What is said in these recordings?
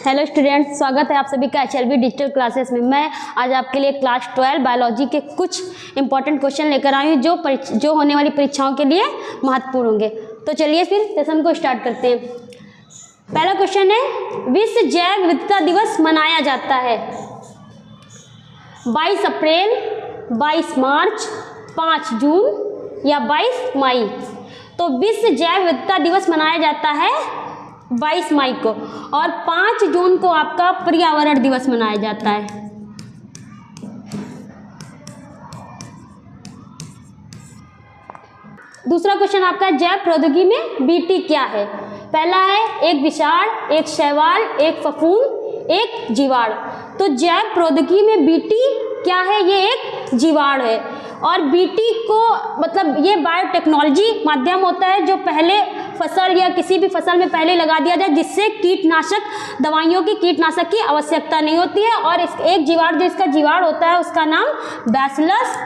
Hello students, स्वागत है आप सभी का HLB डिजिटल क्लासेस में। मैं आज आपके लिए क्लास 12 बायोलॉजी के कुछ इंपॉर्टेंट क्वेश्चन लेकर आई हूँ जो होने वाली परीक्षाओं के लिए महत्वपूर्ण होंगे। तो चलिए फिर सेशन को स्टार्ट करते हैं। पहला क्वेश्चन है, विश्व जैव विविधता दिवस मनाया जाता है 22 अप्रैल, 22 मार्च, 5 जून या 22 मई। तो विश्व जैव विविधता दिवस मनाया जाता है 22 मई को और 5 जून को आपका पर्यावरण दिवस मनाया जाता है। दूसरा क्वेश्चन आपका जैव प्रौद्योगिकी में बीटी क्या है। पहला है एक विषाण, एक शैवाल, एक फफूंद, एक जीवाणु। तो जैव प्रौद्योगिकी में बीटी क्या है, ये एक जीवाणु है। और बीटी को मतलब ये बायोटेक्नोलॉजी माध्यम होता है जो पहले फसल या किसी भी फसल में पहले लगा दिया जाए, जिससे कीटनाशक दवाइयों की कीटनाशक की आवश्यकता नहीं होती है। और इस एक जीवाणु जो इसका जीवाणु होता है उसका नाम बैसिलस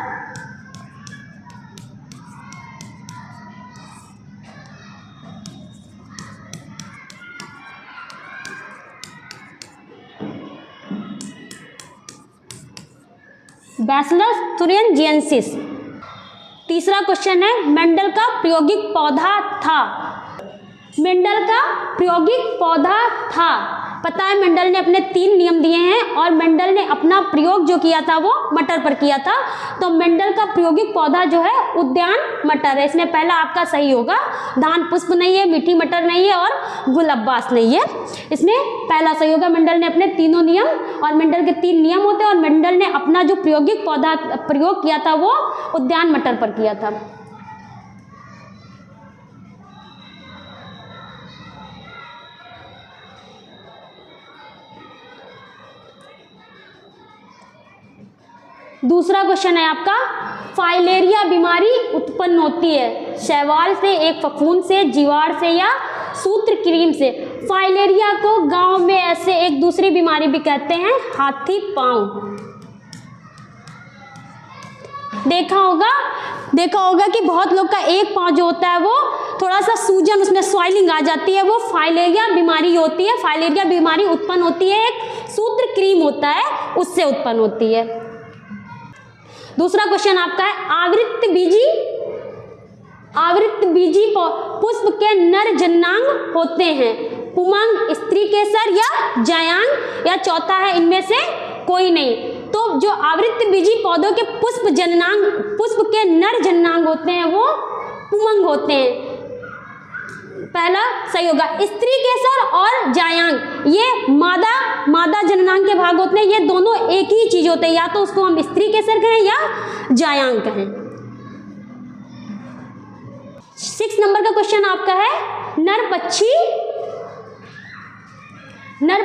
thuringiensis। तीसरा क्वेश्चन है, मेंडल का प्रायोगिक पौधा था। मेंडल का प्रायोगिक पौधा था, पता है मेंडल ने अपने 3 नियम दिए हैं और मेंडल ने अपना प्रयोग जो किया था वो मटर पर किया था। तो मेंडल का प्रायोगिक पौधा जो है उद्यान मटर है। इसमें पहला आपका सही होगा, धान पुष्प नहीं है, मीठी मटर नहीं है और गुलब्बास नहीं है। इसमें पहला सही होगा। मेंडल ने अपने तीनों नियम, और मेंडल के 3 नियम होते हैं, और मेंडल ने अपना जो प्रायोगिक पौधा प्रयोग किया था वो उद्यान मटर पर किया था। दूसरा क्वेश्चन है आपका, फाइलेरिया बीमारी उत्पन्न होती है शैवाल से, एक फफूंद से, जीवाणु से या सूत्रकृमि से। फाइलेरिया को गांव में ऐसे एक दूसरी बीमारी भी कहते हैं हाथी पांव। देखा होगा कि बहुत लोग का एक पांव जो होता है वो थोड़ा सा सूजन, उसमें स्वेलिंग आ जाती है, वो फाइलेरिया बीमारी होती है। फाइलेरिया बीमारी उत्पन्न होती है एक सूत्रकृमि होता है उससे उत्पन्न होती है। दूसरा क्वेश्चन आपका है, आवृत बीजी पुष्प के नर जननांग होते हैं पुमंग, स्त्री केसर या जयांग, या चौथा है इनमें से कोई नहीं। तो जो आवृत बीजी पौधों के पुष्प के नर जननांग होते हैं वो पुमंग होते हैं। पहला सही होगा। स्त्री केसर और जायांग ये मादा जननांग के भाग होते हैं। ये दोनों एक ही चीज होते हैं, या तो उसको हम स्त्री केसर कहें या जायांग कहें। 6 नंबर का क्वेश्चन आपका है, नर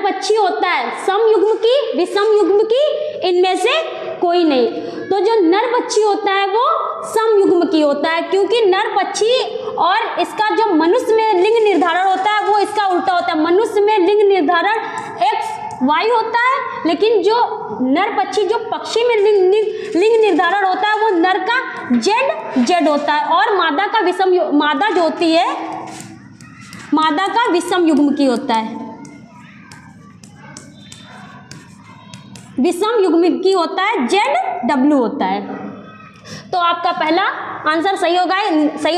पक्षी होता है समयुग्म की, विषम युग्म की, इनमें से कोई नहीं। तो जो नर पक्षी होता है वो समयुग्म की होता है, क्योंकि नर पक्षी और इसका जो मनुष्य में लिंग निर्धारण होता है वो इसका उल्टा होता है। मनुष्य में लिंग निर्धारण XY होता है, लेकिन जो नर पक्षी जो पक्षी में लिंग निर्धारण होता है वो नर का Z होता है, और मादा जो होती है मादा का विषम युग्म की होता है, विषम युग्म की होता है, ZW होता है। तो आपका पहला आंसर सही हो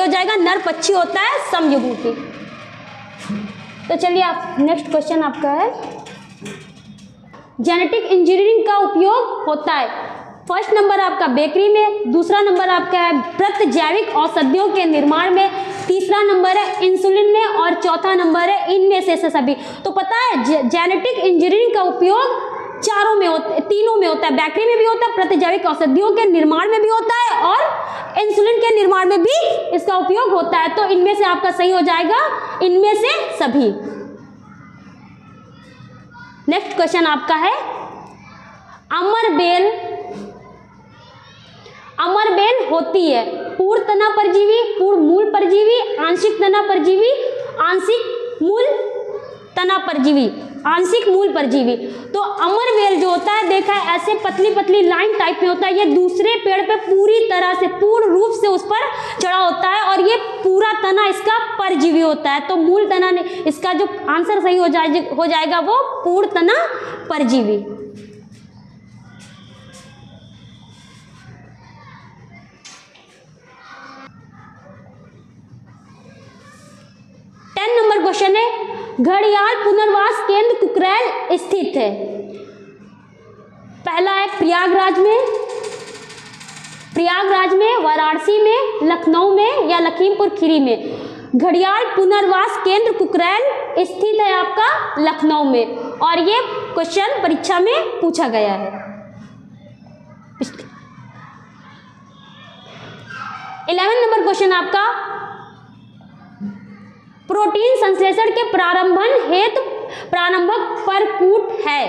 जाएगा, नर पक्षी होता है समयुग्म की। तो चलिए आप नेक्स्ट क्वेश्चन आपका है, जेनेटिक इंजीनियरिंग का उपयोग होता है। फर्स्ट नंबर आपका बेकरी में, दूसरा नंबर आपका है प्रतिजैविक औषधियों के निर्माण में, तीसरा नंबर है इंसुलिन में, और चौथा नंबर है इनमें से सभी। तो पता है जेनेटिक इंजीनियरिंग का उपयोग तीनों में होता है। बेकरी में भी होता है, प्रतिजैविक औषधियों के निर्माण में भी होता है, और इंसुलिन के निर्माण में भी इसका उपयोग होता है। तो इनमें से आपका सही हो जाएगा इनमें से सभी। नेक्स्ट क्वेश्चन आपका है, अमरबेल होती है पूर्ण तना परजीवी, पूर्ण मूल परजीवी, आंशिक तना परजीवी, आंशिक मूल तना परजीवी। आंशिक मूल परजीवी। तो अमरवेल जो होता है, देखा है ऐसे पतली पतली लाइन टाइप में होता है, ये दूसरे पेड़ पे पूरी तरह से पूर्ण रूप से उस पर चढ़ा होता है और ये पूरा तना इसका परजीवी होता है। तो मूल तना ने इसका जो आंसर सही हो जाएगा वो पूर्ण तना परजीवी। नंबर क्वेश्चन है, घड़ियाल पुनर्वास केंद्र कुकरैल स्थित है। पहला है प्रयागराज में, वाराणसी में, लखनऊ में या लखीमपुर खीरी में। घड़ियाल पुनर्वास केंद्र कुकरैल स्थित है आपका लखनऊ में, और ये क्वेश्चन परीक्षा में पूछा गया है। 11 नंबर क्वेश्चन आपका, प्रोटीन संश्लेषण के प्रारंभन हेतु प्रारंभक परकूट है।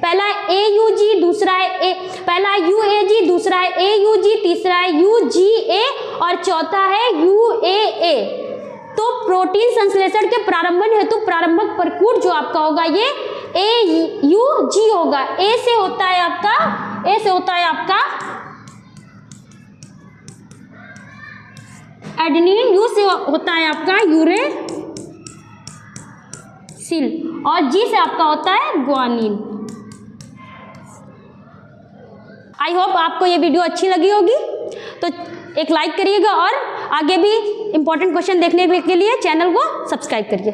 पहला है AUG, दूसरा है पहला है UAG, दूसरा है AUG, तीसरा है UGA और चौथा है UAA। तो प्रोटीन संश्लेषण के प्रारंभन हेतु प्रारंभक परकूट जो आपका होगा ये AUG होगा। A से होता है आपका एडेनिन, U से होता है आपका यूरेसिल और G से आपका होता है ग्वानिन। आई होप आपको ये वीडियो अच्छी लगी होगी, तो एक लाइक करिएगा और आगे भी इंपॉर्टेंट क्वेश्चन देखने के लिए चैनल को सब्सक्राइब करिए।